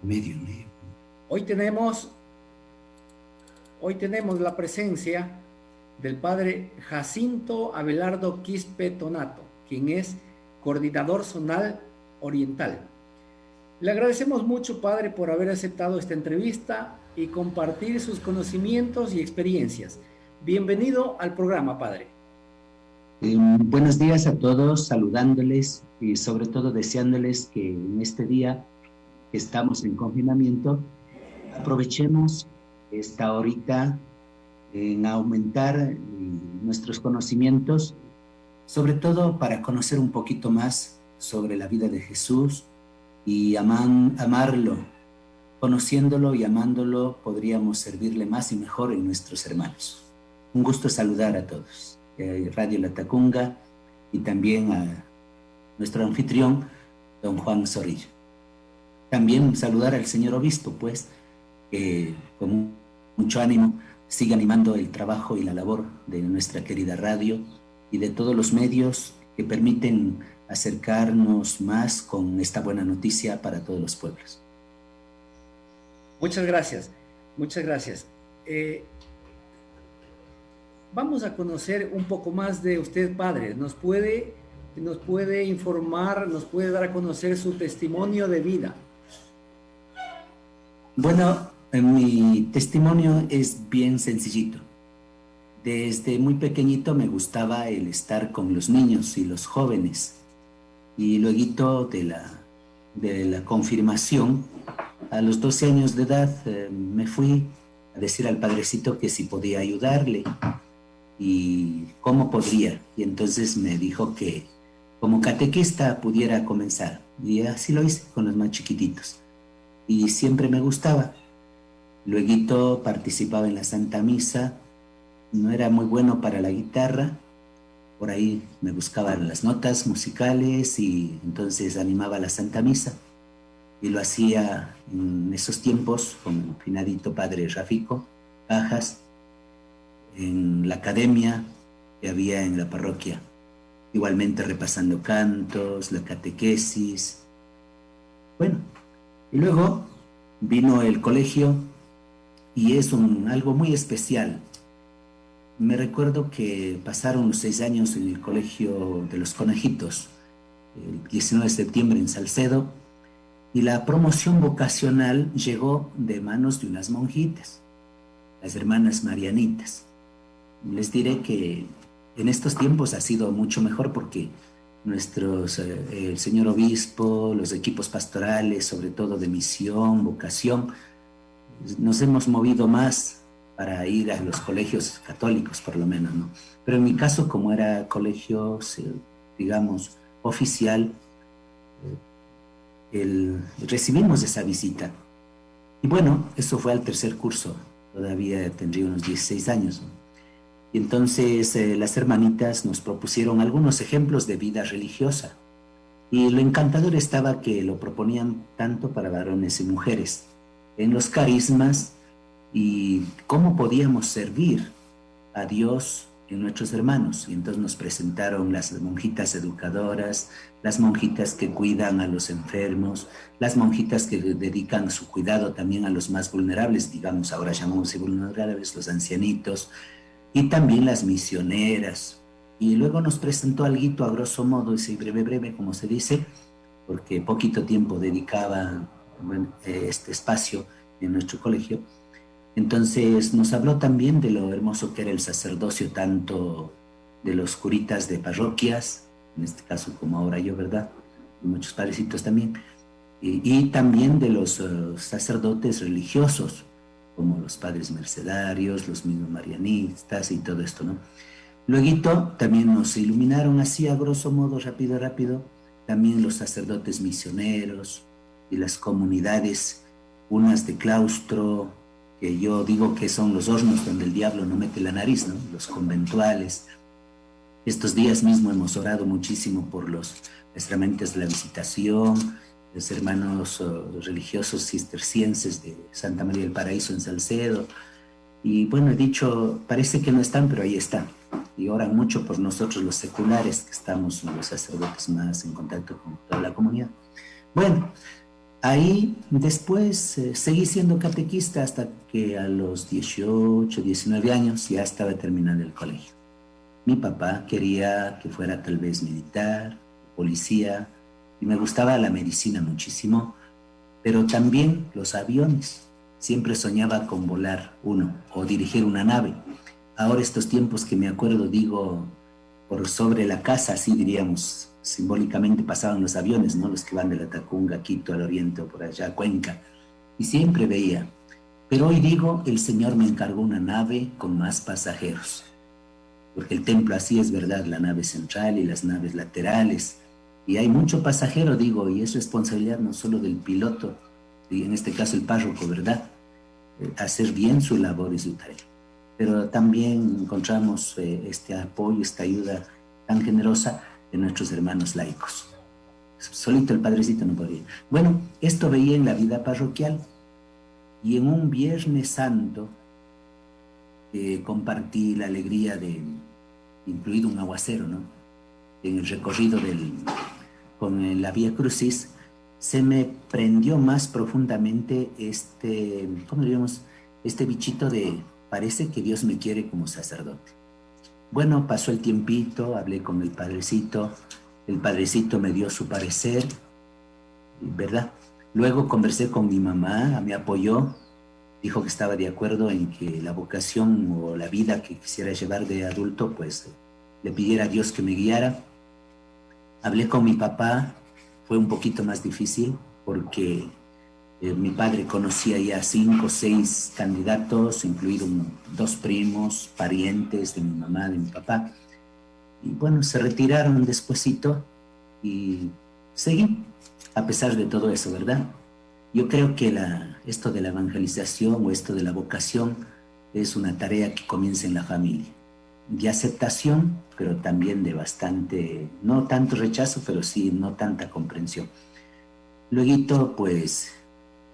Medio. Hoy tenemos la presencia del padre Jacinto Abelardo Quispe Tonato, quien es coordinador zonal oriental. Le agradecemos mucho, padre, por haber aceptado esta entrevista y compartir sus conocimientos y experiencias. Bienvenido al programa, padre. Buenos días a todos, saludándoles y sobre todo deseándoles que en este día que estamos en confinamiento, aprovechemos esta horita en aumentar nuestros conocimientos, sobre todo para conocer un poquito más sobre la vida de Jesús y amarlo. Conociéndolo y amándolo, podríamos servirle más y mejor en nuestros hermanos. Un gusto saludar a todos. Radio Latacunga y también a nuestro anfitrión, don Juan Zorrilla. También saludar al señor obispo, pues, que con mucho ánimo sigue animando el trabajo y la labor de nuestra querida radio y de todos los medios que permiten acercarnos más con esta buena noticia para todos los pueblos. Muchas gracias, muchas gracias. Vamos a conocer un poco más de usted, padre. ¿Nos puede informar, nos puede dar a conocer su testimonio de vida? Bueno, mi testimonio es bien sencillito. Desde muy pequeñito me gustaba el estar con los niños y los jóvenes. Y luego de la confirmación, a los 12 años de edad, me fui a decir al padrecito que si podía ayudarle y cómo podría. Y entonces me dijo que como catequista pudiera comenzar. Y así lo hice con los más chiquititos. Y siempre me gustaba. Luego participaba en la Santa Misa. No era muy bueno para la guitarra. Por ahí me buscaba las notas musicales y entonces animaba la Santa Misa. Y lo hacía en esos tiempos con el finadito padre Rafico Cajas, en la academia que había en la parroquia. Igualmente repasando cantos, la catequesis. Bueno, y luego vino el colegio y es algo muy especial. Me recuerdo que pasaron los 6 años en el colegio de los conejitos, el 19 de septiembre en Salcedo, y la promoción vocacional llegó de manos de unas monjitas, las hermanas Marianitas. Les diré que en estos tiempos ha sido mucho mejor porque el señor obispo, los equipos pastorales, sobre todo de misión, vocación, nos hemos movido más para ir a los colegios católicos, por lo menos, ¿no? Pero en mi caso, como era colegio, digamos, oficial, recibimos esa visita. Y bueno, eso fue al tercer curso, todavía tendría unos 16 años, ¿no? Y entonces las hermanitas nos propusieron algunos ejemplos de vida religiosa. Y lo encantador estaba que lo proponían tanto para varones y mujeres, en los carismas y cómo podíamos servir a Dios en nuestros hermanos. Y entonces nos presentaron las monjitas educadoras, las monjitas que cuidan a los enfermos, las monjitas que dedican su cuidado también a los más vulnerables, digamos, ahora llamamos vulnerables, los ancianitos, y también las misioneras. Y luego nos presentó alguito a grosso modo, ese breve, como se dice, porque poquito tiempo dedicaba este espacio en nuestro colegio. Entonces nos habló también de lo hermoso que era el sacerdocio, tanto de los curitas de parroquias, en este caso como ahora yo, ¿verdad? Y muchos padrecitos también, y también de los sacerdotes religiosos, como los padres mercedarios, los mismos marianistas y todo esto, ¿no? Luego también nos iluminaron así a grosso modo, rápido, también los sacerdotes misioneros y las comunidades, unas de claustro, que yo digo que son los hornos donde el diablo no mete la nariz, ¿no? Los conventuales. Estos días mismo hemos orado muchísimo por las herramientas de la visitación, los hermanos religiosos cistercienses de Santa María del Paraíso en Salcedo. Y bueno, he dicho, parece que no están, pero ahí están. Y oran mucho por nosotros los seculares, que estamos los sacerdotes más en contacto con toda la comunidad. Bueno, Ahí después seguí siendo catequista hasta que a los 18, 19 años ya estaba terminando el colegio. Mi papá quería que fuera tal vez militar, policía, y me gustaba la medicina muchísimo, pero también los aviones. Siempre soñaba con volar uno o dirigir una nave. Ahora estos tiempos que me acuerdo, digo, por sobre la casa, así diríamos, simbólicamente pasaban los aviones, ¿no? Los que van de la Tacunga, Quito, al oriente o por allá, Cuenca. Y siempre veía. Pero hoy digo, el Señor me encargó una nave con más pasajeros. Porque el templo así es verdad, la nave central y las naves laterales. Y hay mucho pasajero, digo, y es responsabilidad no solo del piloto, y en este caso el párroco, ¿verdad? Hacer bien su labor y su tarea. Pero también encontramos este apoyo, esta ayuda tan generosa de nuestros hermanos laicos. Solito el padrecito no podría. Bueno, esto veía en la vida parroquial y en un Viernes Santo compartí la alegría de, incluido un aguacero, ¿no? En el recorrido con la Vía Crucis, se me prendió más profundamente ¿cómo diríamos? Este bichito de, parece que Dios me quiere como sacerdote. Bueno, pasó el tiempito, hablé con el padrecito me dio su parecer, ¿verdad? Luego conversé con mi mamá, me apoyó, dijo que estaba de acuerdo en que la vocación o la vida que quisiera llevar de adulto, pues le pidiera a Dios que me guiara. Hablé con mi papá, fue un poquito más difícil porque mi padre conocía ya 5 o 6 candidatos, incluidos 2 primos, parientes de mi mamá, de mi papá. Y bueno, se retiraron despuesito y seguí, a pesar de todo eso, ¿verdad? Yo creo que esto de la evangelización o esto de la vocación es una tarea que comienza en la familia, de aceptación, pero también de bastante, no tanto rechazo, pero sí no tanta comprensión. Luego, pues,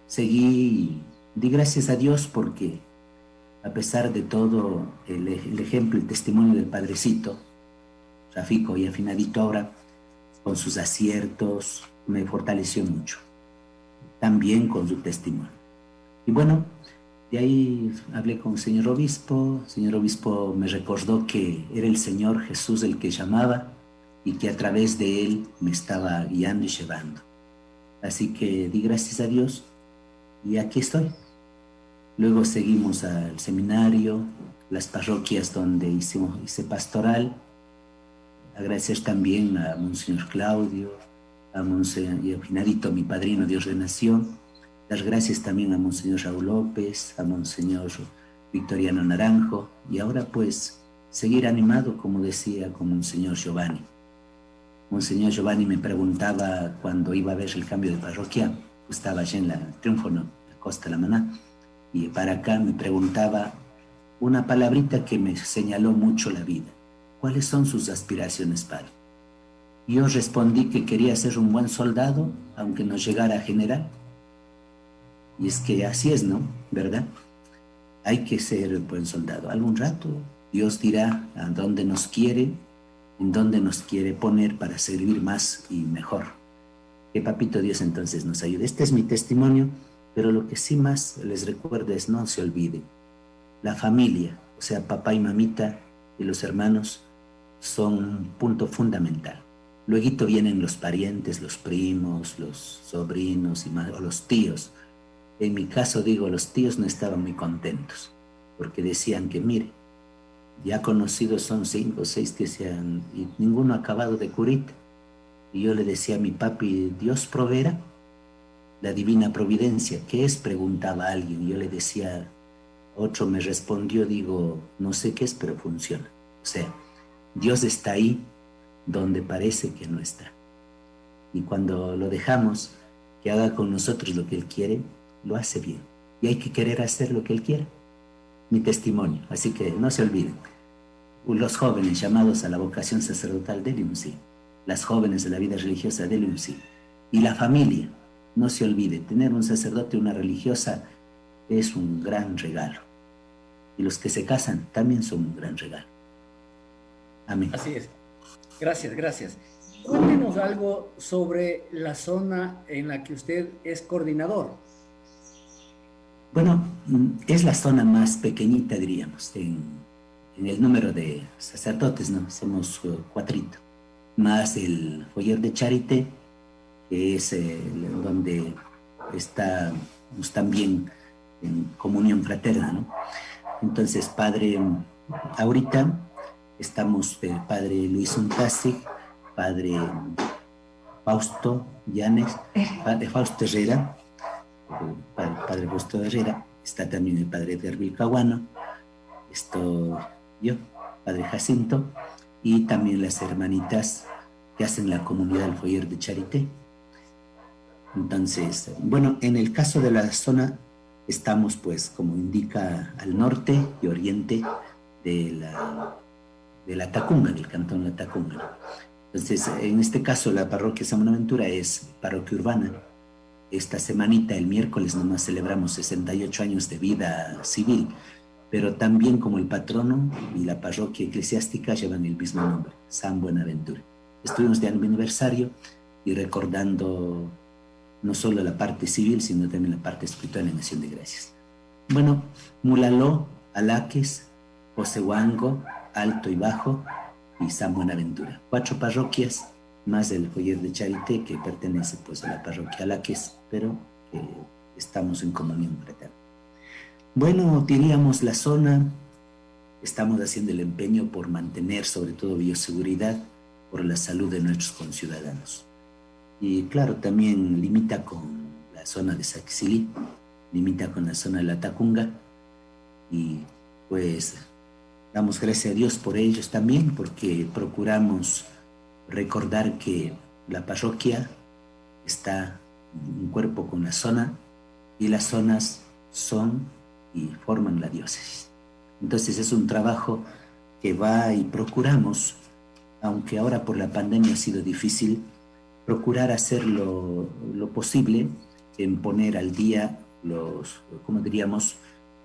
seguí, di gracias a Dios porque a pesar de todo el ejemplo, el testimonio del padrecito, Rafico y afinadito ahora, con sus aciertos, me fortaleció mucho, también con su testimonio. Y bueno, de ahí hablé con el señor obispo me recordó que era el Señor Jesús el que llamaba y que a través de él me estaba guiando y llevando. Así que di gracias a Dios y aquí estoy. Luego seguimos al seminario, las parroquias donde hice pastoral. Agradecer también a Monseñor Claudio, a Monseñor y a Finadito, mi padrino de ordenación. Dar gracias también a Monseñor Raúl López, a Monseñor Victoriano Naranjo, y ahora pues seguir animado, como decía, con Monseñor Giovanni. Monseñor Giovanni me preguntaba cuando iba a ver el cambio de parroquia, estaba allá en la Triunfo, ¿no? La Costa de la Maná, y para acá me preguntaba una palabrita que me señaló mucho la vida. ¿Cuáles son sus aspiraciones, padre? Yo respondí que quería ser un buen soldado, aunque no llegara a general. Y es que así es, ¿no? ¿Verdad? Hay que ser buen soldado. Algún rato Dios dirá a dónde nos quiere, en dónde nos quiere poner para servir más y mejor. Que Papito Dios entonces nos ayude. Este es mi testimonio, pero lo que sí más les recuerdo es no se olviden. La familia, o sea, papá y mamita y los hermanos, son un punto fundamental. Luego vienen los parientes, los primos, los sobrinos y más, o los tíos. En mi caso, digo, los tíos no estaban muy contentos porque decían que, mire, ya conocidos son 5 o 6 que se han, y ninguno ha acabado de curita. Y yo le decía a mi papi, Dios proveerá, la divina providencia. ¿Qué es? Preguntaba a alguien. Yo le decía, otro me respondió, digo, no sé qué es, pero funciona. O sea, Dios está ahí donde parece que no está. Y cuando lo dejamos que haga con nosotros lo que Él quiere, lo hace bien. Y hay que querer hacer lo que Él quiere. Mi testimonio. Así que no se olviden. Los jóvenes llamados a la vocación sacerdotal, denle un sí. Las jóvenes de la vida religiosa, denle un sí. Y la familia, no se olvide, tener un sacerdote y una religiosa es un gran regalo. Y los que se casan también son un gran regalo. Amén. Así es. Gracias, gracias. Cuéntenos algo sobre la zona en la que usted es coordinador. Bueno, es la zona más pequeñita, diríamos, en el número de sacerdotes, ¿no? Somos cuatrito, más el foyer de Charité, que es donde estamos también en comunión fraterna, ¿no? Entonces, padre, ahorita estamos padre Luis Untasi, padre Fausto Llanes, padre Fausto Herrera, padre Fausto Herrera, está también el padre Derbil Caguano, estoy yo, padre Jacinto, y también las hermanitas que hacen la comunidad del foyer de Charité. Entonces, bueno, en el caso de la zona, estamos pues, como indica, al norte y oriente de la Tacunga, del cantón La Tacunga. Entonces, en este caso, la parroquia San Buenaventura es parroquia urbana. Esta semanita, el miércoles, nomás celebramos 68 años de vida civil, pero también como el patrono y la parroquia eclesiástica llevan el mismo nombre, San Buenaventura. Estuvimos de aniversario y recordando no solo la parte civil, sino también la parte espiritual en Acción de Gracias. Bueno, Mulaló, Alaques, Josehuango, Alto y Bajo y San Buenaventura. 4 parroquias, más el foyer de Charité, que pertenece pues a la parroquia Alaques, pero estamos en comunión fraterna. Bueno, diríamos la zona, estamos haciendo el empeño por mantener sobre todo bioseguridad, por la salud de nuestros conciudadanos. Y claro, también limita con la zona de Saquicilí, limita con la zona de La Tacunga, y pues damos gracias a Dios por ellos también, porque procuramos recordar que la parroquia está en cuerpo con la zona, y las zonas son y forman la diócesis. Entonces es un trabajo que va y procuramos, aunque ahora por la pandemia ha sido difícil, procurar hacer lo posible en poner al día como diríamos,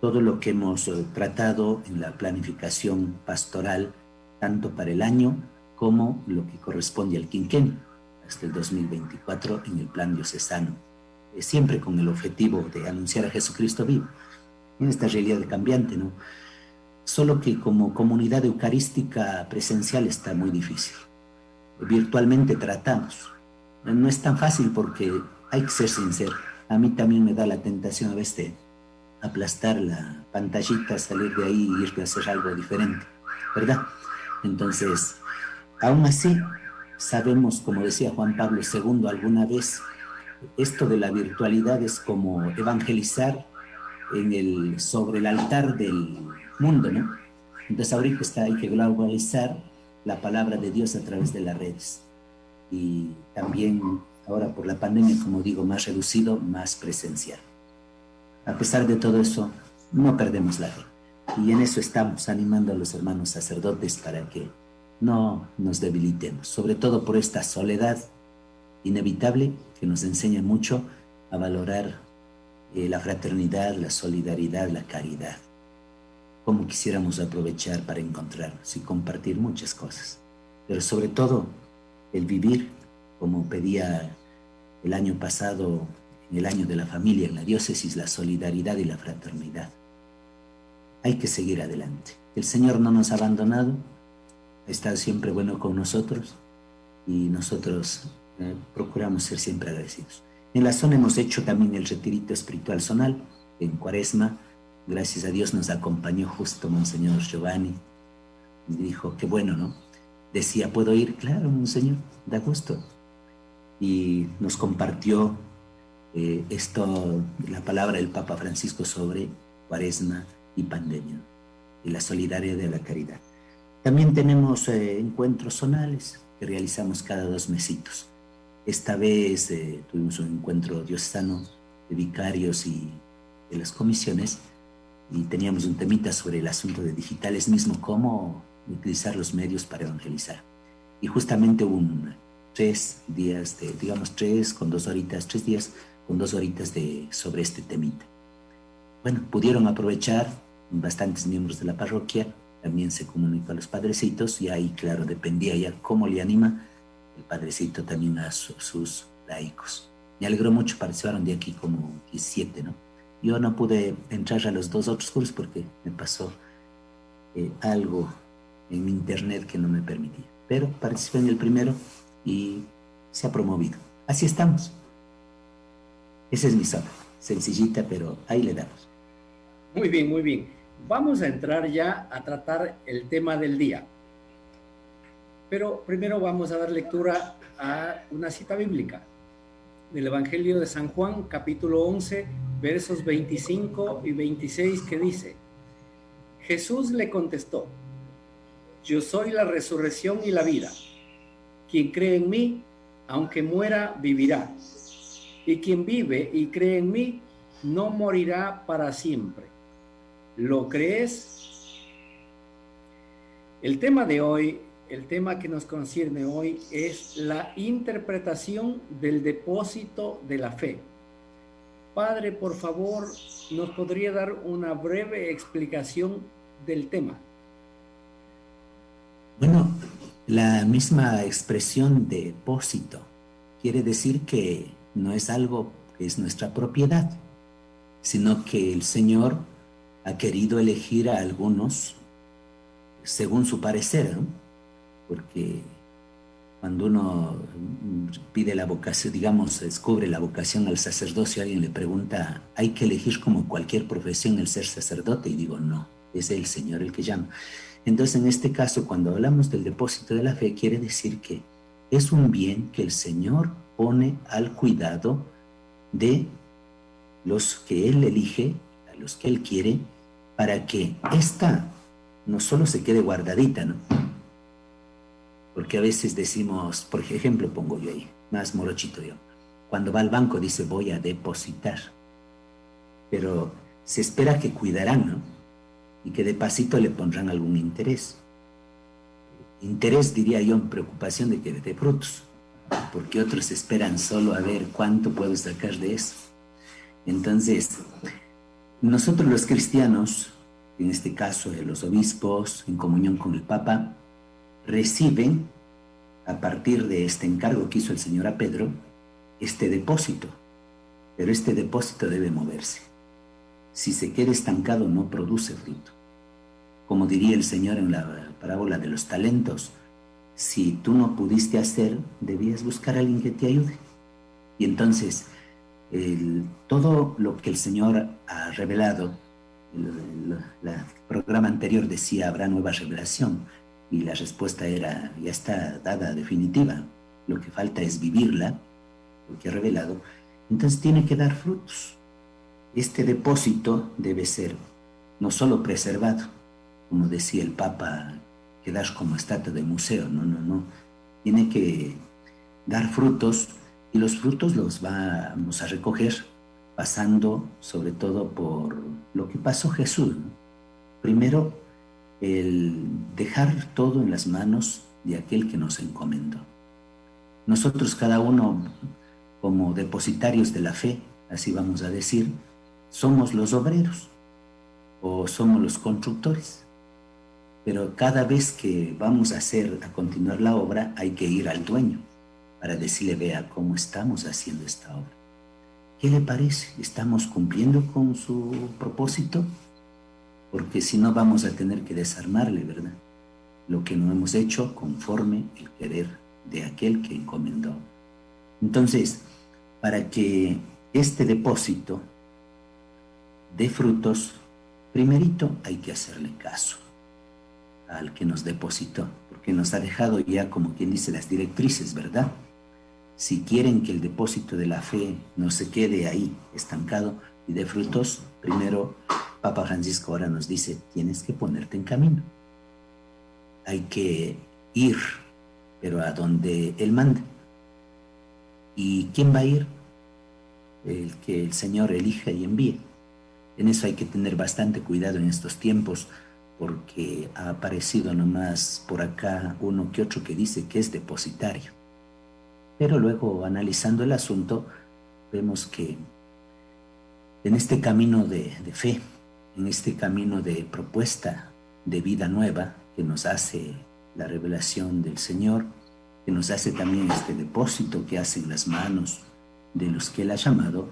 todo lo que hemos tratado en la planificación pastoral, tanto para el año como lo que corresponde al quinquenio, hasta el 2024 en el plan diocesano, siempre con el objetivo de anunciar a Jesucristo vivo, en esta realidad cambiante, ¿no? Solo que como comunidad eucarística presencial está muy difícil. Virtualmente tratamos. No es tan fácil porque hay que ser sincero. A mí también me da la tentación a veces de aplastar la pantallita, salir de ahí y ir a hacer algo diferente, ¿verdad? Entonces, aún así, sabemos, como decía Juan Pablo II alguna vez, esto de la virtualidad es como evangelizar sobre el altar del mundo, ¿no? Entonces ahorita hay que globalizar la palabra de Dios a través de las redes. Y también ahora por la pandemia, como digo, más reducido, más presencial. A pesar de todo eso, no perdemos la fe. Y en eso estamos animando a los hermanos sacerdotes para que no nos debilitemos, sobre todo por esta soledad inevitable que nos enseña mucho a valorar la fraternidad, la solidaridad, la caridad. Cómo quisiéramos aprovechar para encontrarnos y compartir muchas cosas. Pero sobre todo, el vivir, como pedía el año pasado, en el año de la familia, en la diócesis, la solidaridad y la fraternidad. Hay que seguir adelante. El Señor no nos ha abandonado, ha estado siempre bueno con nosotros y nosotros procuramos ser siempre agradecidos. En la zona hemos hecho también el retirito espiritual zonal, en Cuaresma. Gracias a Dios nos acompañó justo Monseñor Giovanni y dijo, qué bueno, ¿no? Decía, ¿puedo ir? Claro, Monseñor, da gusto. Y nos compartió la palabra del Papa Francisco sobre Cuaresma y pandemia, y la solidaridad de la caridad. También tenemos encuentros zonales que realizamos cada 2 mesitos. Esta vez tuvimos un encuentro diocesano de vicarios y de las comisiones, y teníamos un temita sobre el asunto de digitales mismo, cómo utilizar los medios para evangelizar. Y justamente hubo 3 días, digamos 3 con 2 horitas, 3 días con 2 horitas sobre este temita. Bueno, pudieron aprovechar bastantes miembros de la parroquia, también se comunicó a los padrecitos, y ahí, claro, dependía ya cómo le anima el padrecito también a sus laicos. Me alegró mucho, participaron de aquí como 17, ¿no? Yo no pude entrar a los dos otros cursos porque me pasó algo en internet que no me permitía. Pero participé en el primero y se ha promovido. Así estamos. Esa es mi zona, sencillita, pero ahí le damos. Muy bien, muy bien. Vamos a entrar ya a tratar el tema del día. Pero primero vamos a dar lectura a una cita bíblica del Evangelio de San Juan, capítulo 11, versos 25 y 26, que dice: Jesús le contestó: yo soy la resurrección y la vida. Quien cree en mí, aunque muera, vivirá. Y quien vive y cree en mí, no morirá para siempre. ¿Lo crees? El tema de hoy, el tema que nos concierne hoy, es la interpretación del depósito de la fe. Padre, por favor, ¿nos podría dar una breve explicación del tema? Bueno, la misma expresión depósito quiere decir que no es algo que es nuestra propiedad, sino que el Señor ha querido elegir a algunos según su parecer, ¿no? Porque cuando uno pide la vocación, digamos, descubre la vocación al sacerdocio, alguien le pregunta, ¿hay que elegir como cualquier profesión el ser sacerdote? Y digo, no, es el Señor el que llama. Entonces, en este caso, cuando hablamos del depósito de la fe, quiere decir que es un bien que el Señor pone al cuidado de los que Él elige, a los que Él quiere, para que esta no solo se quede guardadita, ¿no? Porque a veces decimos, por ejemplo, pongo yo ahí, más morochito yo, cuando va al banco dice voy a depositar, pero se espera que cuidarán, ¿no? Y que de pasito le pondrán algún interés. Interés, diría yo, en preocupación de que dé frutos, porque otros esperan solo a ver cuánto puedo sacar de eso. Entonces, nosotros los cristianos, en este caso de los obispos, en comunión con el Papa, reciben, a partir de este encargo que hizo el Señor a Pedro, este depósito. Pero este depósito debe moverse. Si se queda estancado, no produce fruto. Como diría el Señor en la parábola de los talentos, si tú no pudiste hacer, debías buscar a alguien que te ayude. Y entonces, todo lo que el Señor ha revelado, el programa anterior decía, habrá nueva revelación, y la respuesta era, ya está dada, definitiva. Lo que falta es vivirla, lo que ha revelado. Entonces tiene que dar frutos. Este depósito debe ser no solo preservado, como decía el Papa, quedar como estatua de museo, no. Tiene que dar frutos, y los frutos los vamos a recoger pasando sobre todo por lo que pasó Jesús, ¿no? Primero, el dejar todo en las manos de aquel que nos encomendó. Nosotros, cada uno, como depositarios de la fe, así vamos a decir, somos los obreros o somos los constructores. Pero cada vez que vamos a continuar la obra, hay que ir al dueño para decirle, vea cómo estamos haciendo esta obra. ¿Qué le parece? ¿Estamos cumpliendo con su propósito? Porque si no vamos a tener que desarmarle, ¿verdad? Lo que no hemos hecho conforme el querer de aquel que encomendó. Entonces, para que este depósito dé frutos, primerito hay que hacerle caso al que nos depositó, porque nos ha dejado ya, como quien dice, las directrices, ¿verdad? Si quieren que el depósito de la fe no se quede ahí estancado y dé frutos, primero Papa Francisco ahora nos dice, tienes que ponerte en camino. Hay que ir, pero a donde Él manda. ¿Y quién va a ir? El que el Señor elija y envíe. En eso hay que tener bastante cuidado en estos tiempos, porque ha aparecido nomás por acá uno que otro que dice que es depositario. Pero luego, analizando el asunto, vemos que en este camino de fe, en este camino de propuesta de vida nueva que nos hace la revelación del Señor, que nos hace también este depósito que hacen las manos de los que Él ha llamado,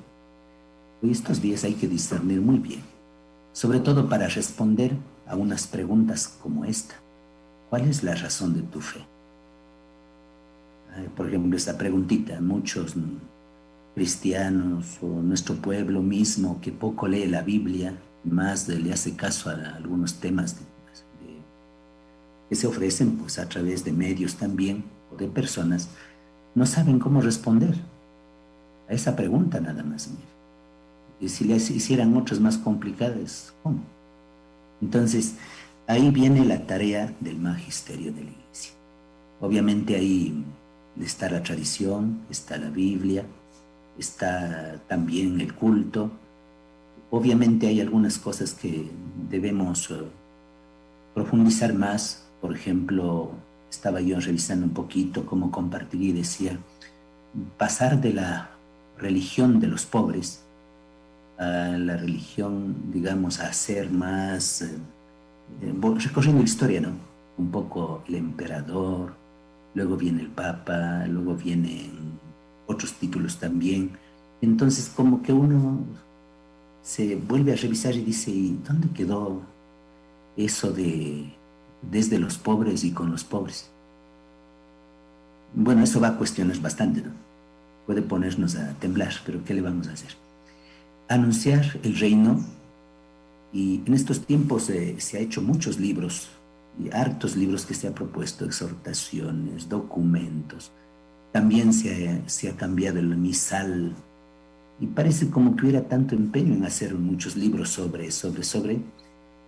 hoy estos días hay que discernir muy bien, sobre todo para responder a unas preguntas como esta. ¿Cuál es la razón de tu fe? Por ejemplo, esta preguntita, muchos cristianos o nuestro pueblo mismo que poco lee la Biblia, más le hace caso a algunos temas que se ofrecen pues, a través de medios también o de personas, no saben cómo responder a esa pregunta nada más. Y si les hicieran otras más complicadas, ¿cómo? Entonces, ahí viene la tarea del magisterio de la Iglesia. Obviamente ahí está la tradición, está la Biblia, está también el culto. Obviamente hay algunas cosas que debemos profundizar más. Por ejemplo, estaba yo revisando un poquito cómo compartir y decía, pasar de la religión de los pobres a la religión, digamos, a ser más, recorriendo la historia, ¿no? Un poco el emperador, luego viene el papa, luego vienen otros títulos también. Entonces, como que uno se vuelve a revisar y dice, ¿y dónde quedó eso de desde los pobres y con los pobres? Bueno, eso va a cuestionar bastante, ¿no? Puede ponernos a temblar, pero ¿qué le vamos a hacer? Anunciar el reino, y en estos tiempos se ha hecho muchos libros, y hartos libros que se ha propuesto, exhortaciones, documentos. También se ha cambiado el misal, y parece como que hubiera tanto empeño en hacer muchos libros sobre,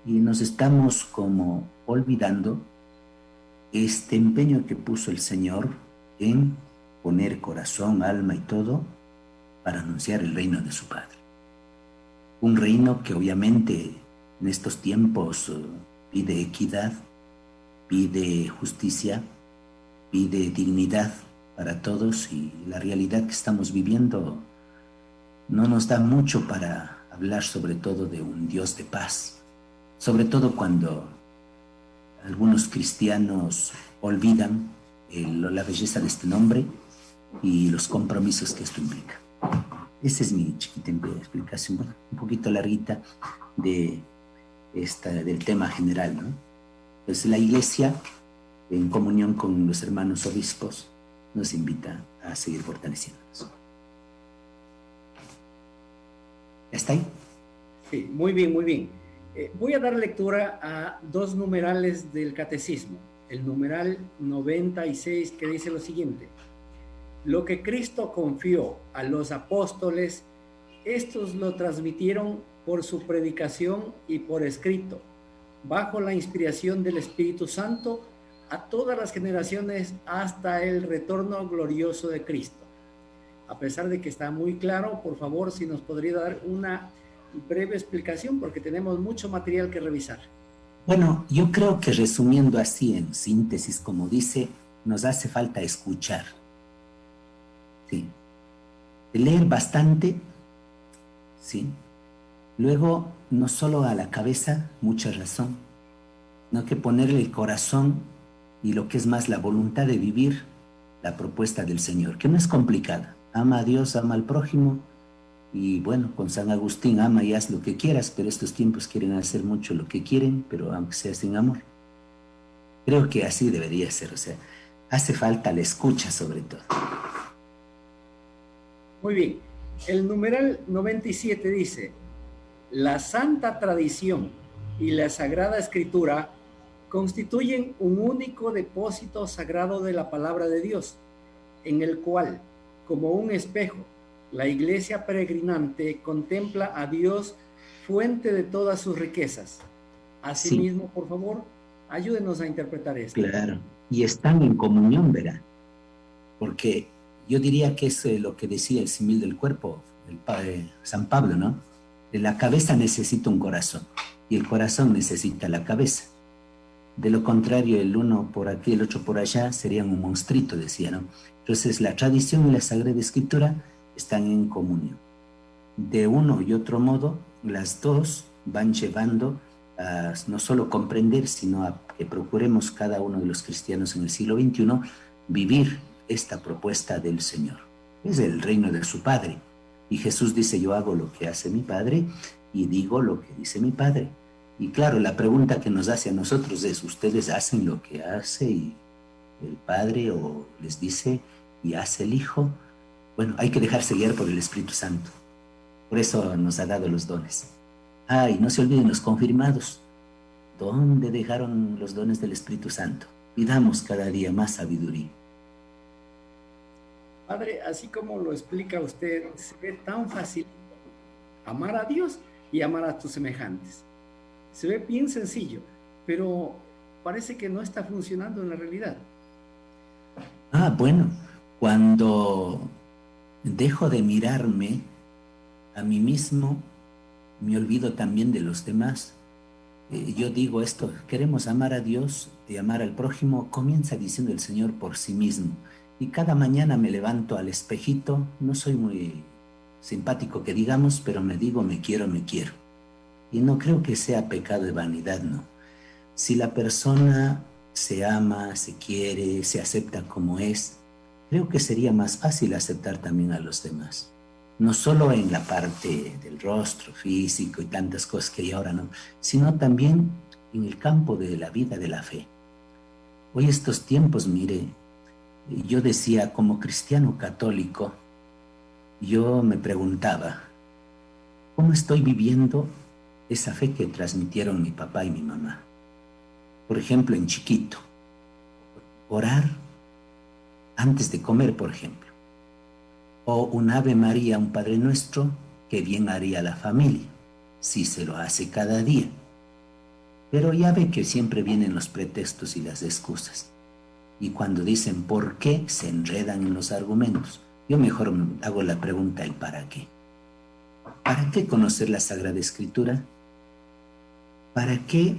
y nos estamos como olvidando este empeño que puso el Señor en poner corazón, alma y todo para anunciar el reino de su Padre. Un reino que obviamente en estos tiempos pide equidad, pide justicia, pide dignidad para todos, y la realidad que estamos viviendo no nos da mucho para hablar sobre todo de un Dios de paz, sobre todo cuando algunos cristianos olvidan la belleza de este nombre y los compromisos que esto implica. Esa es mi chiquita explicación, bueno, un poquito larguita del tema general, ¿no? Pues la Iglesia, en comunión con los hermanos obispos, nos invita a seguir fortaleciéndonos. ¿Está ahí? Sí, muy bien, muy bien. Voy a dar lectura a dos numerales del catecismo. El numeral 96, que dice lo siguiente: lo que Cristo confió a los apóstoles, estos lo transmitieron por su predicación y por escrito, bajo la inspiración del Espíritu Santo, a todas las generaciones hasta el retorno glorioso de Cristo. A pesar de que está muy claro, por favor, si nos podría dar una breve explicación, porque tenemos mucho material que revisar. Bueno, yo creo que resumiendo así en síntesis, como dice, nos hace falta escuchar. Sí. Leer bastante, sí. Luego, no solo a la cabeza, mucha razón, sino que ponerle el corazón y lo que es más la voluntad de vivir la propuesta del Señor, que no es complicada. Ama a Dios, ama al prójimo, y bueno, con San Agustín, ama y haz lo que quieras, pero estos tiempos quieren hacer mucho lo que quieren, pero aunque sea sin amor. Creo que así debería ser, o sea, hace falta la escucha sobre todo. Muy bien, el numeral 97 dice: la santa tradición y la sagrada escritura constituyen un único depósito sagrado de la palabra de Dios, en el cual, como un espejo, la iglesia peregrinante contempla a Dios, fuente de todas sus riquezas. Asimismo, sí, por favor, ayúdenos a interpretar esto. Claro, y están en comunión, verá, porque yo diría que es lo que decía el símil del cuerpo, el padre San Pablo, ¿no? La cabeza necesita un corazón y el corazón necesita la cabeza. De lo contrario, el uno por aquí, el otro por allá, serían un monstruito, decía, ¿no? Entonces, la tradición y la Sagrada Escritura están en comunión. De uno y otro modo, las dos van llevando a no solo comprender, sino a que procuremos cada uno de los cristianos en el siglo XXI vivir esta propuesta del Señor. Es el reino de su Padre. Y Jesús dice, yo hago lo que hace mi Padre y digo lo que dice mi Padre. Y claro, la pregunta que nos hace a nosotros es, ¿ustedes hacen lo que hace y el Padre o les dice y hace el Hijo? Bueno, hay que dejarse guiar por el Espíritu Santo. Por eso nos ha dado los dones. Y no se olviden los confirmados. ¿Dónde dejaron los dones del Espíritu Santo? Pidamos cada día más sabiduría. Padre, así como lo explica usted, se ve tan fácil amar a Dios y amar a tus semejantes. Se ve bien sencillo, pero parece que no está funcionando en la realidad. Bueno, cuando dejo de mirarme a mí mismo, me olvido también de los demás. Yo digo esto, queremos amar a Dios y amar al prójimo, comienza diciendo el Señor por sí mismo. Y cada mañana me levanto al espejito, no soy muy simpático que digamos, pero me digo, me quiero, me quiero. Y no creo que sea pecado de vanidad, no. Si la persona se ama, se quiere, se acepta como es, creo que sería más fácil aceptar también a los demás. No solo en la parte del rostro físico y tantas cosas que hay ahora, no, sino también en el campo de la vida de la fe. Hoy estos tiempos, mire, yo decía como cristiano católico, yo me preguntaba, ¿cómo estoy viviendo esa fe que transmitieron mi papá y mi mamá? Por ejemplo, en chiquito, orar antes de comer, por ejemplo. O un Ave María, un Padre Nuestro, que bien haría la familia, si se lo hace cada día. Pero ya ve que siempre vienen los pretextos y las excusas. Y cuando dicen por qué, se enredan en los argumentos. Yo mejor me hago la pregunta, ¿el para qué? ¿Para qué conocer la Sagrada Escritura? ¿Para qué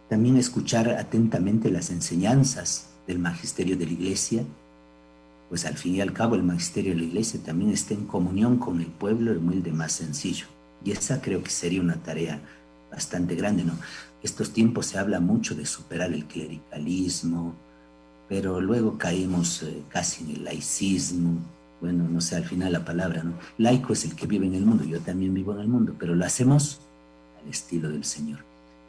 también escuchar atentamente las enseñanzas del magisterio de la Iglesia? Pues al fin y al cabo el magisterio de la Iglesia también está en comunión con el pueblo humilde más sencillo. Y esa creo que sería una tarea bastante grande, ¿no? Estos tiempos se habla mucho de superar el clericalismo, pero luego caímos casi en el laicismo. Bueno, no sé al final la palabra, ¿no? Laico es el que vive en el mundo, yo también vivo en el mundo, pero lo hacemos al estilo del Señor.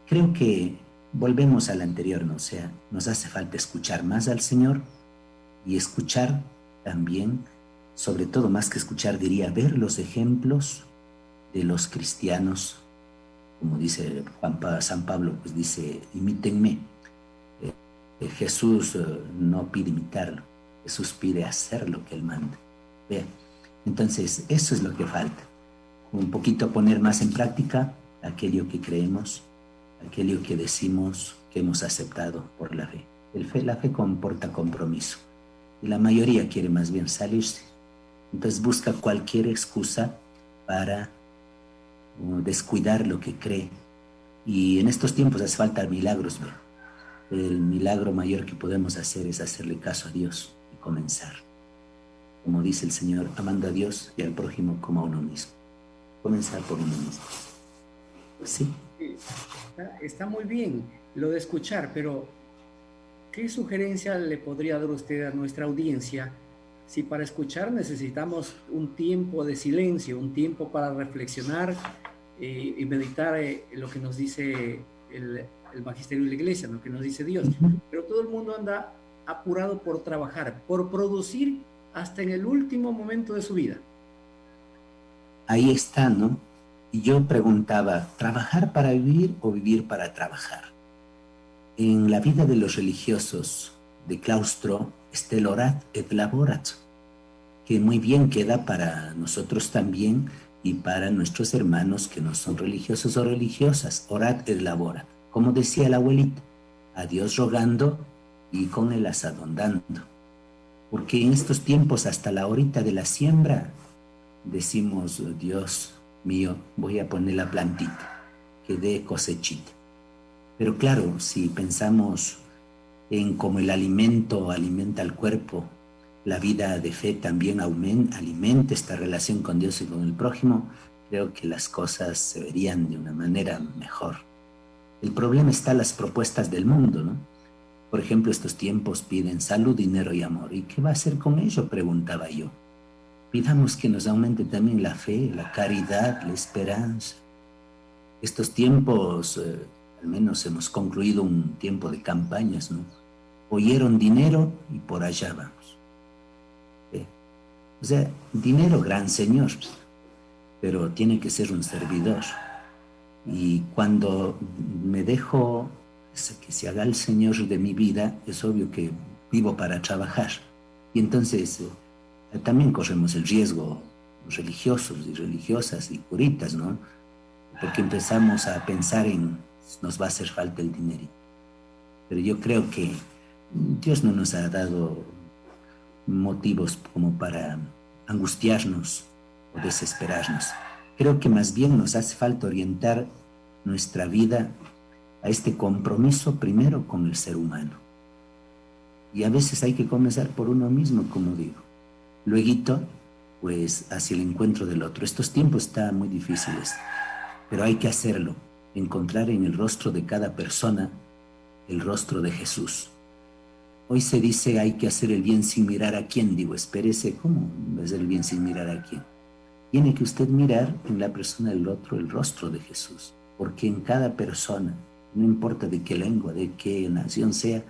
Creo que volvemos al anterior, ¿no? O sea, nos hace falta escuchar más al Señor y escuchar también, sobre todo más que escuchar, diría, ver los ejemplos de los cristianos, como dice San Pablo, pues dice, imítenme. Jesús no pide imitarlo, Jesús pide hacer lo que Él manda. Vean, entonces eso es lo que falta, un poquito poner más en práctica aquello que creemos, aquello que decimos que hemos aceptado por la fe. La fe comporta compromiso y la mayoría quiere más bien salirse. Entonces busca cualquier excusa para descuidar lo que cree. Y en estos tiempos hace falta milagros, ¿ve? El milagro mayor que podemos hacer es hacerle caso a Dios y comenzar. Como dice el Señor, amando a Dios y al prójimo como a uno mismo. Comenzar por uno mismo. Sí. Está muy bien lo de escuchar, pero ¿qué sugerencia le podría dar usted a nuestra audiencia si para escuchar necesitamos un tiempo de silencio, un tiempo para reflexionar y meditar lo que nos dice el magisterio de la Iglesia, lo que nos dice Dios? Pero todo el mundo anda apurado por trabajar, por producir hasta en el último momento de su vida. Ahí está, ¿no? Y yo preguntaba, ¿trabajar para vivir o vivir para trabajar? En la vida de los religiosos de claustro está el orat et laborat, que muy bien queda para nosotros también y para nuestros hermanos que no son religiosos o religiosas. Orat et laborat, como decía la abuelita, a Dios rogando y con el asadón dando. Porque en estos tiempos, hasta la horita de la siembra, decimos, Dios mío, voy a poner la plantita, que dé cosechita. Pero claro, si pensamos en cómo el alimento alimenta al cuerpo, la vida de fe también alimenta esta relación con Dios y con el prójimo, creo que las cosas se verían de una manera mejor. El problema está en las propuestas del mundo, ¿no? Por ejemplo, estos tiempos piden salud, dinero y amor. ¿Y qué va a hacer con ello?, preguntaba yo. Pidamos que nos aumente también la fe, la caridad, la esperanza. Estos tiempos, al menos hemos concluido un tiempo de campañas, ¿no? Oyeron dinero y por allá vamos. O sea, dinero, gran señor, pero tiene que ser un servidor. Y cuando me dejo que se haga el Señor de mi vida, es obvio que vivo para trabajar. Y entonces también corremos el riesgo, religiosos y religiosas y curitas, ¿no? Porque empezamos a pensar en nos va a hacer falta el dinero. Pero yo creo que Dios no nos ha dado motivos como para angustiarnos o desesperarnos. Creo que más bien nos hace falta orientar nuestra vida a este compromiso primero con el ser humano. Y a veces hay que comenzar por uno mismo, como digo. Luego, pues, hacia el encuentro del otro. Estos tiempos están muy difíciles, pero hay que hacerlo. Encontrar en el rostro de cada persona el rostro de Jesús. Hoy se dice hay que hacer el bien sin mirar a quién. Digo, espérese, ¿cómo hacer el bien sin mirar a quién? Tiene que usted mirar en la persona del otro el rostro de Jesús, porque en cada persona, no importa de qué lengua, de qué nación sea,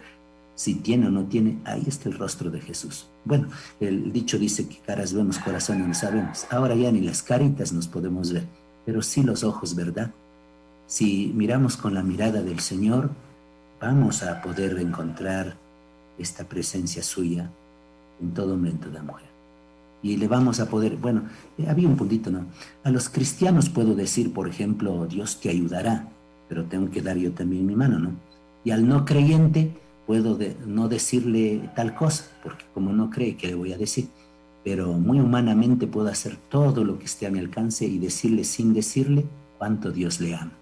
si tiene o no tiene, ahí está el rostro de Jesús. Bueno, el dicho dice que caras vemos, corazones no sabemos. Ahora ya ni las caritas nos podemos ver, pero sí los ojos, ¿verdad? Si miramos con la mirada del Señor, vamos a poder encontrar esta presencia suya en todo hombre, en toda mujer. Y le vamos a poder, bueno, había un puntito, ¿no? A los cristianos puedo decir, por ejemplo, Dios te ayudará, pero tengo que dar yo también mi mano, ¿no? Y al no creyente puedo no decirle tal cosa, porque como no cree, ¿qué le voy a decir? Pero muy humanamente puedo hacer todo lo que esté a mi alcance y decirle sin decirle cuánto Dios le ama.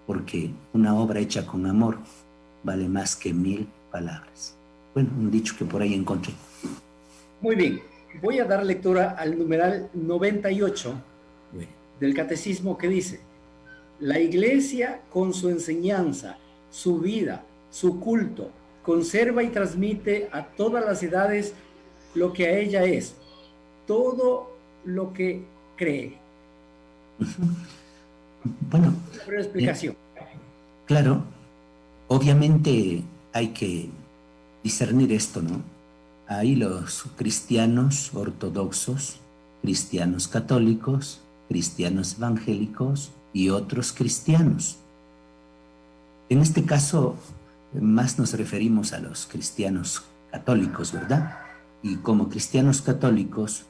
Porque una obra hecha con amor vale más que 1000 palabras. Bueno, un dicho que por ahí encontré. Muy bien, voy a dar lectura al numeral 98 del Catecismo, que dice: la Iglesia, con su enseñanza, su vida, su culto, conserva y transmite a todas las edades lo que a ella es, todo lo que cree. Bueno, una breve explicación. Claro, obviamente hay que discernir esto, ¿no? Hay los cristianos ortodoxos, cristianos católicos, cristianos evangélicos y otros cristianos. En este caso, más nos referimos a los cristianos católicos, ¿verdad? Y como cristianos católicos,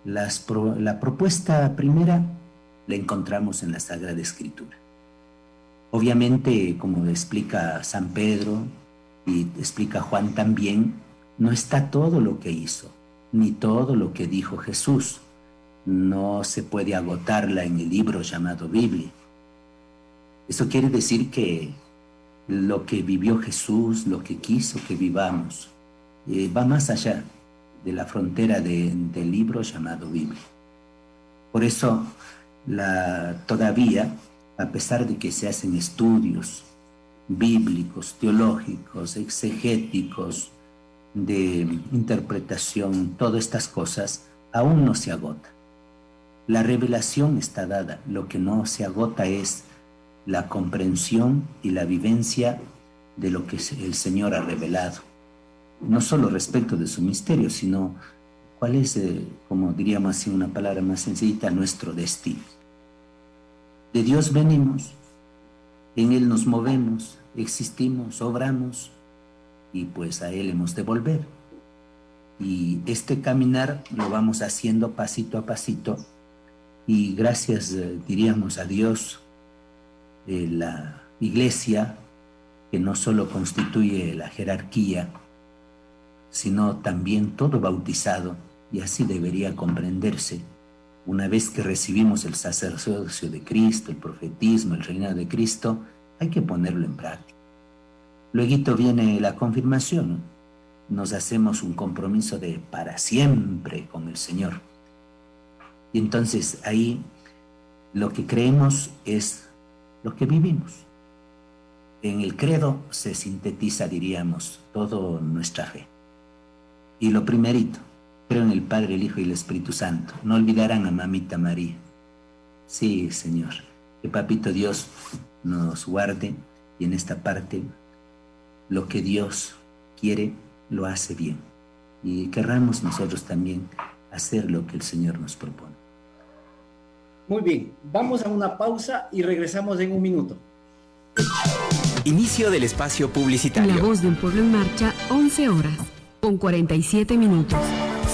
la propuesta primera la encontramos en la Sagrada Escritura. Obviamente, como explica San Pedro y explica Juan también, no está todo lo que hizo, ni todo lo que dijo Jesús. No se puede agotarla en el libro llamado Biblia. Eso quiere decir que lo que vivió Jesús, lo que quiso que vivamos, va más allá de la frontera del libro llamado Biblia. Por eso, todavía, a pesar de que se hacen estudios bíblicos, teológicos, exegéticos, de interpretación, todas estas cosas, aún no se agota. La revelación está dada, lo que no se agota es la comprensión y la vivencia de lo que el Señor ha revelado. No solo respecto de su misterio, sino cuál es, como diríamos así, una palabra más sencillita, nuestro destino. De Dios venimos, en Él nos movemos, existimos, obramos, y pues a Él hemos de volver. Y este caminar lo vamos haciendo pasito a pasito, y gracias, diríamos, a Dios, la Iglesia, que no solo constituye la jerarquía, sino también todo bautizado, y así debería comprenderse. Una vez que recibimos el sacerdocio de Cristo, el profetismo, el reinado de Cristo, hay que ponerlo en práctica. Luego viene la confirmación. Nos hacemos un compromiso de para siempre con el Señor. Y entonces ahí lo que creemos es lo que vivimos. en el credo se sintetiza, diríamos, toda nuestra fe. Y lo primerito, creo en el Padre, el Hijo y el Espíritu Santo. No olvidarán a Mamita María. Sí, Señor, que Papito Dios nos guarde y en esta parte lo que Dios quiere lo hace bien. Y querramos nosotros también hacer lo que el Señor nos propone. Muy bien, vamos a una pausa y regresamos en un minuto. Inicio del espacio publicitario. La Voz de un Pueblo en Marcha, 11 horas, con 47 minutos.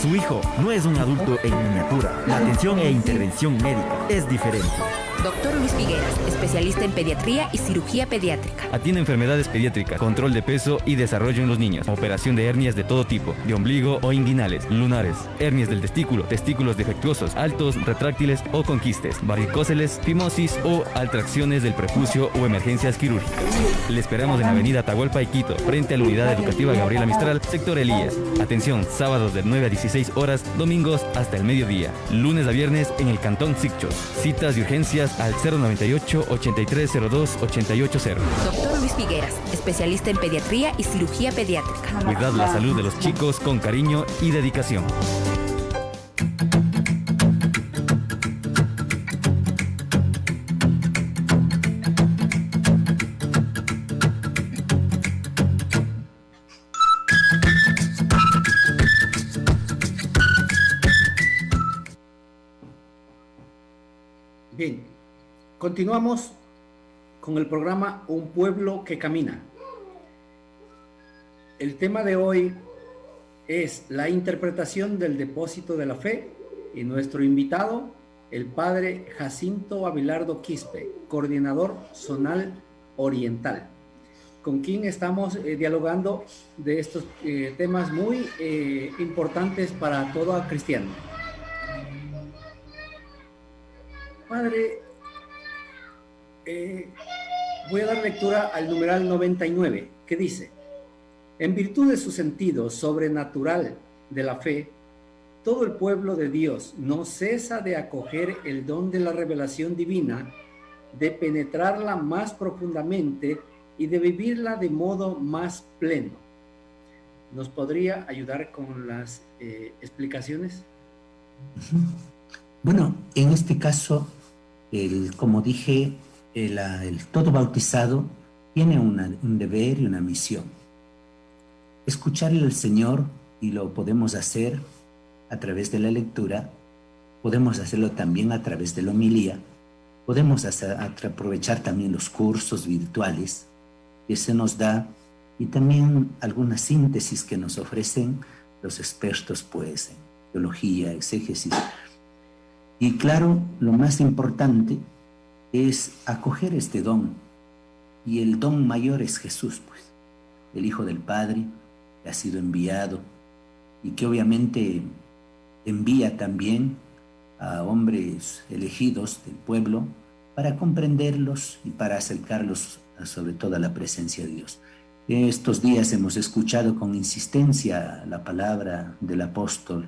Su hijo no es un adulto en miniatura. La atención e intervención médica es diferente. Doctor Luis Figueras, especialista en pediatría y cirugía pediátrica. Atiende enfermedades pediátricas, control de peso y desarrollo en los niños, operación de hernias de todo tipo, de ombligo o inguinales, lunares, hernias del testículo, testículos defectuosos, altos, retráctiles o con quistes, varicóceles, fimosis o alteraciones del prepucio o emergencias quirúrgicas. Le esperamos en Avenida Atahualpa y Quito, frente a la Unidad Educativa Gabriela Mistral, sector Elías. Atención, sábados de 9 a 16 horas, domingos hasta el mediodía, lunes a viernes en el Cantón Sicchos. Citas y urgencias al 098-8302-880. Doctor Luis Figueras, especialista en pediatría y cirugía pediátrica. Cuidad la salud de los chicos con cariño y dedicación. Bien, continuamos con el programa Un Pueblo que Camina. El tema de hoy es la interpretación del depósito de la fe y nuestro invitado, el padre Jacinto Abelardo Quispe, coordinador zonal oriental, con quien estamos dialogando de estos temas muy importantes para todo cristiano. Padre, voy a dar lectura al numeral 99, que dice: en virtud de su sentido sobrenatural de la fe, todo el pueblo de Dios no cesa de acoger el don de la revelación divina, de penetrarla más profundamente y de vivirla de modo más pleno. ¿Nos podría ayudar con las explicaciones? Bueno, en este caso, como dije, el todo bautizado tiene un deber y una misión. Escucharle al Señor, y lo podemos hacer a través de la lectura, podemos hacerlo también a través de la homilía, podemos aprovechar también los cursos virtuales que se nos da y también algunas síntesis que nos ofrecen los expertos pues en teología, exégesis. Y claro, lo más importante es acoger este don. Y el don mayor es Jesús, pues, el Hijo del Padre, que ha sido enviado y que obviamente envía también a hombres elegidos del pueblo para comprenderlos y para acercarlos sobre todo a la presencia de Dios. Estos días hemos escuchado con insistencia la palabra del apóstol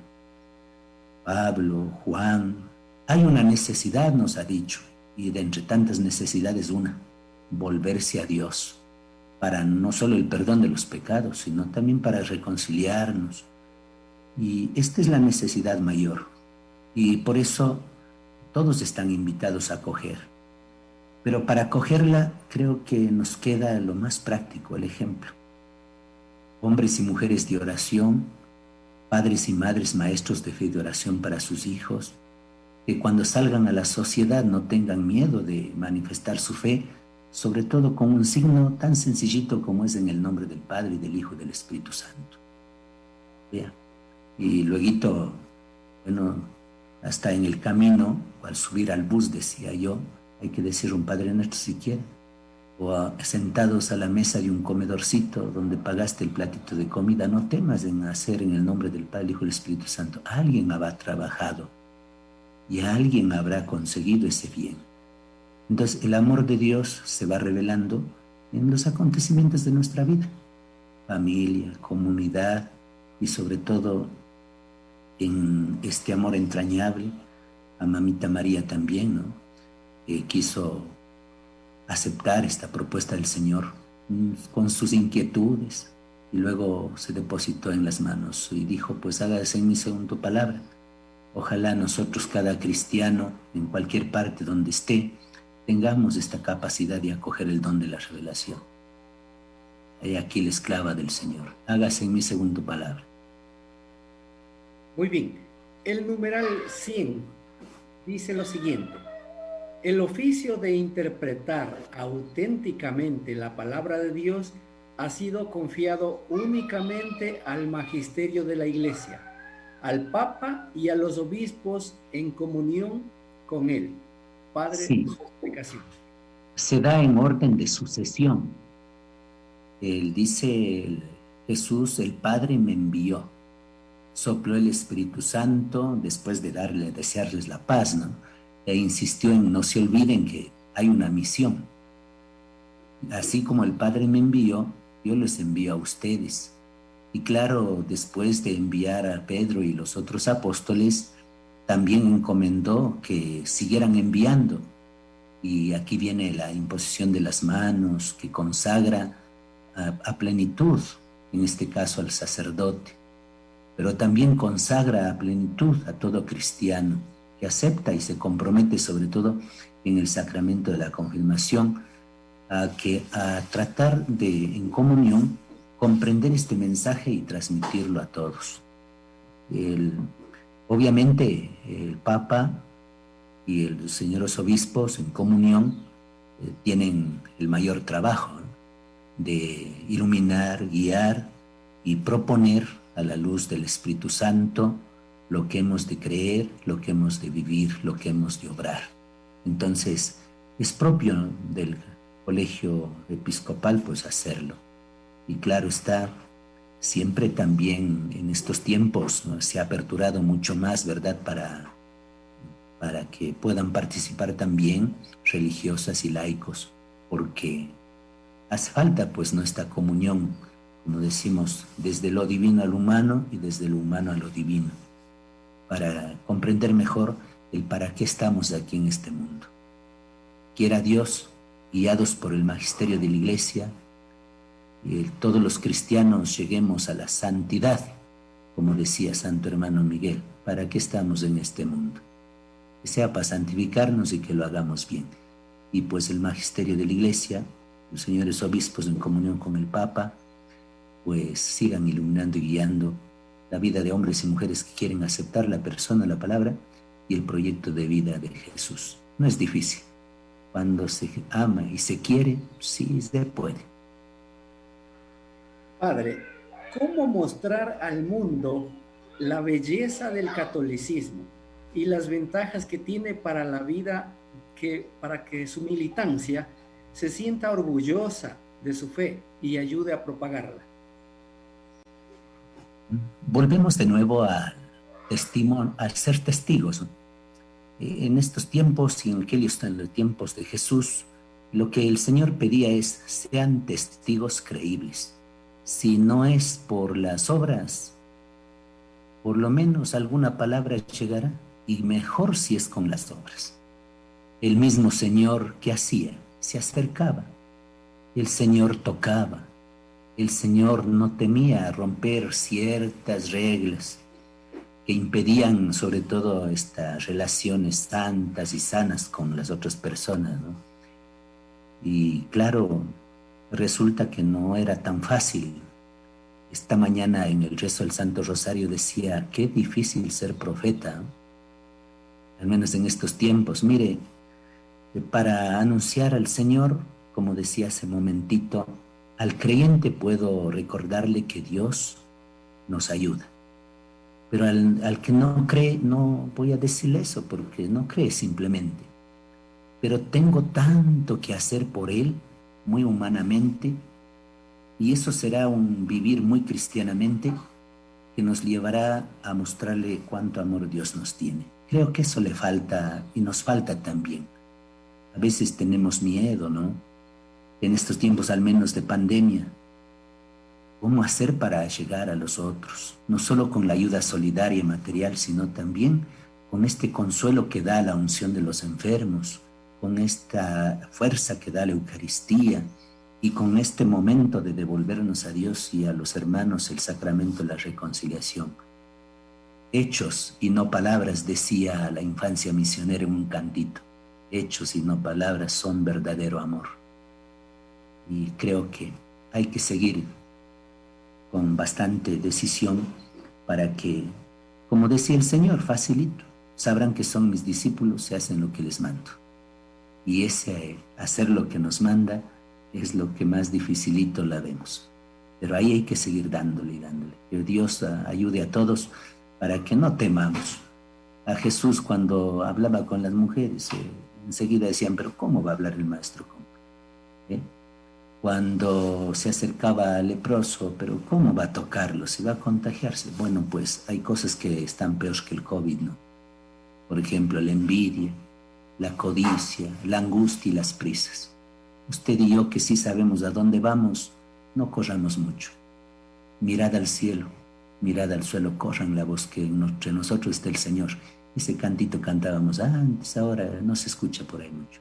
Pablo, Juan. Hay una necesidad, nos ha dicho, y de entre tantas necesidades una, volverse a Dios, para no solo el perdón de los pecados, sino también para reconciliarnos. Y esta es la necesidad mayor, y por eso todos están invitados a acoger. Pero para acogerla creo que nos queda lo más práctico, el ejemplo. Hombres y mujeres de oración, padres y madres maestros de fe y de oración para sus hijos, que cuando salgan a la sociedad no tengan miedo de manifestar su fe, sobre todo con un signo tan sencillito como es en el nombre del Padre y del Hijo y del Espíritu Santo. ¿Vea? Y luego, bueno, hasta en el camino, o al subir al bus, decía yo, hay que decir un Padre Nuestro siquiera, o sentados a la mesa de un comedorcito donde pagaste el platito de comida, no temas en hacer en el nombre del Padre, el Hijo y el Espíritu Santo. Alguien habrá trabajado y alguien habrá conseguido ese bien. Entonces el amor de Dios se va revelando en los acontecimientos de nuestra vida, familia, comunidad y sobre todo en este amor entrañable a Mamita María también, ¿no? Quiso aceptar esta propuesta del Señor con sus inquietudes, y luego se depositó en las manos y dijo, pues hágase en mí según tu palabra. Ojalá nosotros, cada cristiano, en cualquier parte donde esté, tengamos esta capacidad de acoger el don de la revelación. He aquí la esclava del Señor, hágase en mí según tu palabra. Muy bien, el numeral 100 dice lo siguiente: el oficio de interpretar auténticamente la palabra de Dios ha sido confiado únicamente al magisterio de la Iglesia, al Papa y a los obispos en comunión con él. Padre, Sí, su explicación. se da en orden de sucesión. Él dice, Jesús, el Padre me envió. Sopló el Espíritu Santo después de desearles la paz, ¿no? E insistió en no se olviden que hay una misión. Así como el Padre me envió, yo les envío a ustedes. Y claro, después de enviar a Pedro y los otros apóstoles, también encomendó que siguieran enviando. Y aquí viene la imposición de las manos, que consagra a plenitud, en este caso al sacerdote, pero también consagra a plenitud a todo cristiano que acepta y se compromete, sobre todo en el sacramento de la confirmación, a tratar de, en comunión, comprender este mensaje y transmitirlo a todos. Obviamente, el Papa y los señores obispos en comunión tienen el mayor trabajo, ¿no?, de iluminar, guiar y proponer a la luz del Espíritu Santo lo que hemos de creer, lo que hemos de vivir, lo que hemos de obrar. Entonces, es propio del colegio episcopal pues hacerlo. Y claro está, siempre también en estos tiempos, ¿no?, se ha aperturado mucho más, ¿verdad?, para que puedan participar también religiosas y laicos, porque hace falta pues nuestra comunión, como decimos, desde lo divino al humano y desde lo humano a lo divino, para comprender mejor el para qué estamos aquí en este mundo. Quiera Dios, guiados por el magisterio de la Iglesia, todos los cristianos lleguemos a la santidad, como decía Santo Hermano Miguel. ¿Para qué estamos en este mundo? Que sea para santificarnos y que lo hagamos bien. Y pues el magisterio de la Iglesia, los señores obispos en comunión con el Papa, pues sigan iluminando y guiando la vida de hombres y mujeres que quieren aceptar la persona, la palabra y el proyecto de vida de Jesús. No es difícil. Cuando se ama y se quiere, sí se puede. Padre, ¿cómo mostrar al mundo la belleza del catolicismo y las ventajas que tiene para la vida, para que su militancia se sienta orgullosa de su fe y ayude a propagarla? Volvemos de nuevo a ser testigos, ¿no? En estos tiempos y en aquellos tiempos de Jesús, lo que el Señor pedía es: sean testigos creíbles. Si no es por las obras, por lo menos alguna palabra llegará, y mejor si es con las obras. El mismo Señor, ¿qué hacía? Se acercaba, el Señor tocaba, el Señor no temía romper ciertas reglas que impedían sobre todo estas relaciones santas y sanas con las otras personas, ¿no? Y claro, resulta que no era tan fácil. Esta mañana en el rezo del Santo Rosario decía, qué difícil ser profeta, ¿no?, al menos en estos tiempos. Mire, para anunciar al Señor, como decía hace momentito, al creyente puedo recordarle que Dios nos ayuda. Pero al que no cree, no voy a decirle eso, porque no cree simplemente. Pero tengo tanto que hacer por él, muy humanamente, y eso será un vivir muy cristianamente que nos llevará a mostrarle cuánto amor Dios nos tiene. Creo que eso le falta y nos falta también. A veces tenemos miedo, ¿no?, en estos tiempos al menos de pandemia. ¿Cómo hacer para llegar a los otros? No solo con la ayuda solidaria y material, sino también con este consuelo que da la unción de los enfermos, con esta fuerza que da la Eucaristía, y con este momento de devolvernos a Dios y a los hermanos el sacramento de la reconciliación. Hechos y no palabras, decía la infancia misionera en un cantito. Hechos y no palabras son verdadero amor. Y creo que hay que seguir con bastante decisión para que, como decía el Señor, facilito, sabrán que son mis discípulos, se hacen lo que les mando. Y ese hacer lo que nos manda es lo que más dificilito la vemos. Pero ahí hay que seguir dándole y dándole. Que Dios ayude a todos para que no temamos. A Jesús, cuando hablaba con las mujeres, enseguida decían, pero ¿cómo va a hablar el maestro? Cuando se acercaba al leproso, pero ¿cómo va a tocarlo? ¿Se va a contagiarse? Bueno, pues hay cosas que están peor que el COVID, ¿no? Por ejemplo, la envidia, la codicia, la angustia y las prisas. Usted y yo, que sí sabemos a dónde vamos, no corramos mucho. Mirad al cielo, mirad al suelo, corran la voz, que entre nosotros está el Señor. Ese cantito cantábamos antes, ahora no se escucha por ahí mucho.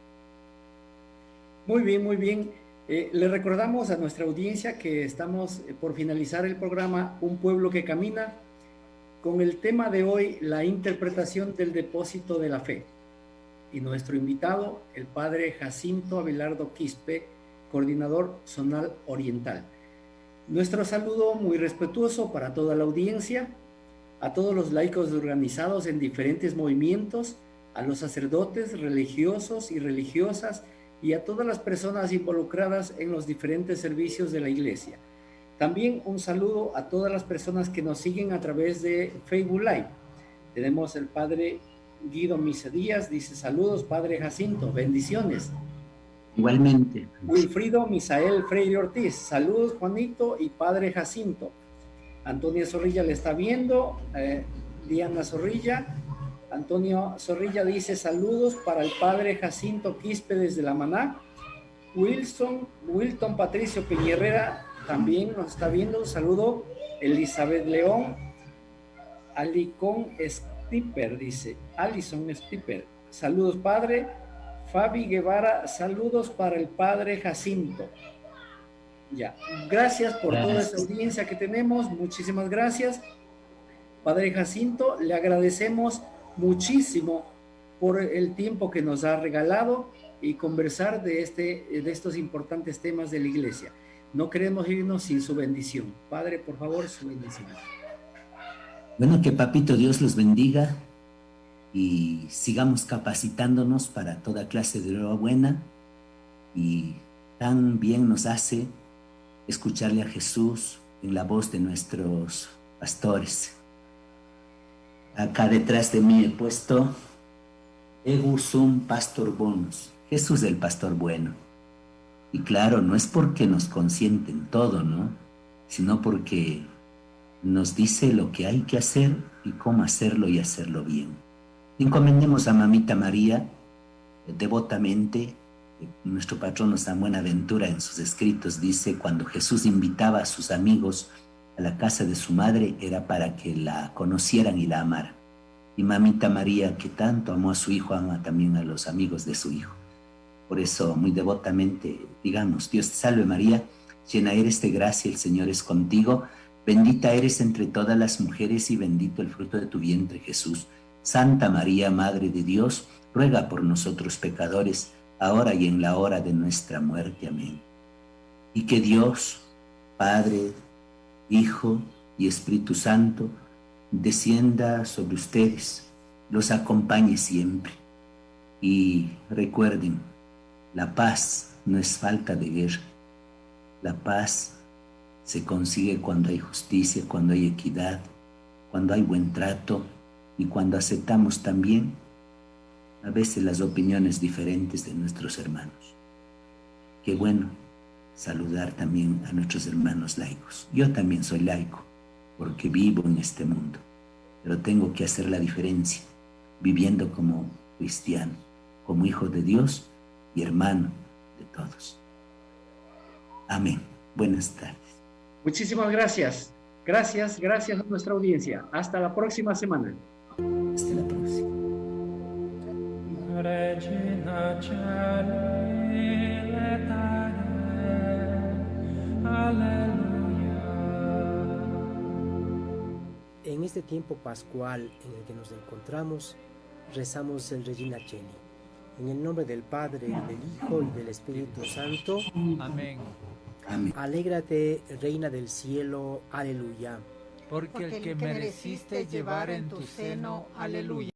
Muy bien, muy bien. Le recordamos a nuestra audiencia que estamos por finalizar el programa Un Pueblo que Camina, con el tema de hoy, la interpretación del depósito de la fe. Y nuestro invitado, el padre Jacinto Abelardo Quispe, coordinador zonal oriental. Nuestro saludo muy respetuoso para toda la audiencia, a todos los laicos organizados en diferentes movimientos, a los sacerdotes, religiosos y religiosas, y a todas las personas involucradas en los diferentes servicios de la Iglesia. También un saludo a todas las personas que nos siguen a través de Facebook Live. Tenemos el padre Guido Misa Díaz, dice saludos, padre Jacinto, bendiciones. Igualmente. Wilfrido Misael Freire Ortiz, saludos Juanito y padre Jacinto. Antonia Zorrilla le está viendo, Diana Zorrilla. Antonio Zorrilla dice saludos para el padre Jacinto Quispe desde La Maná. Wilton Patricio Peñerrera también nos está viendo, un saludo. Elizabeth León, Alison Stipper, saludos padre. Fabi Guevara, saludos para el padre Jacinto. Ya, gracias por toda esta audiencia que tenemos, muchísimas gracias. Padre Jacinto, le agradecemos muchísimo por el tiempo que nos ha regalado y conversar de estos importantes temas de la Iglesia. No queremos irnos sin su bendición. Padre, por favor, su bendición. Bueno, que Papito Dios los bendiga y sigamos capacitándonos para toda clase de obra buena, y tan bien nos hace escucharle a Jesús en la voz de nuestros pastores. Acá detrás de mí he puesto Ego sum pastor bonus, Jesús el pastor bueno. Y claro, no es porque nos consienten todo, ¿no? Sino porque nos dice lo que hay que hacer y cómo hacerlo y hacerlo bien. Encomendemos a Mamita María devotamente. Nuestro patrono San Buenaventura en sus escritos dice, cuando Jesús invitaba a sus amigos a la casa de su madre era para que la conocieran y la amaran. Y Mamita María, que tanto amó a su hijo, ama también a los amigos de su hijo. Por eso, muy devotamente, digamos, Dios te salve María, llena eres de gracia, el Señor es contigo, bendita eres entre todas las mujeres y bendito el fruto de tu vientre, Jesús. Santa María, Madre de Dios, ruega por nosotros pecadores, ahora y en la hora de nuestra muerte. Amén. Y que Dios, Padre, Hijo y Espíritu Santo, descienda sobre ustedes, los acompañe siempre. Y recuerden, la paz no es falta de guerra. La paz se consigue cuando hay justicia, cuando hay equidad, cuando hay buen trato y cuando aceptamos también a veces las opiniones diferentes de nuestros hermanos. Qué bueno saludar también a nuestros hermanos laicos. Yo también soy laico porque vivo en este mundo, pero tengo que hacer la diferencia, viviendo como cristiano, como hijo de Dios y hermano de todos. Amén. Buenas tardes. Muchísimas gracias. Gracias a nuestra audiencia. Hasta la próxima semana. Hasta la próxima. Regina Caeli letare este tiempo pascual en el que nos encontramos, rezamos el Regina Coeli. En el nombre del Padre, del Hijo y del Espíritu Santo. Amén. Amén. Alégrate, Reina del cielo. Aleluya. Porque el que mereciste llevar en tu seno, aleluya.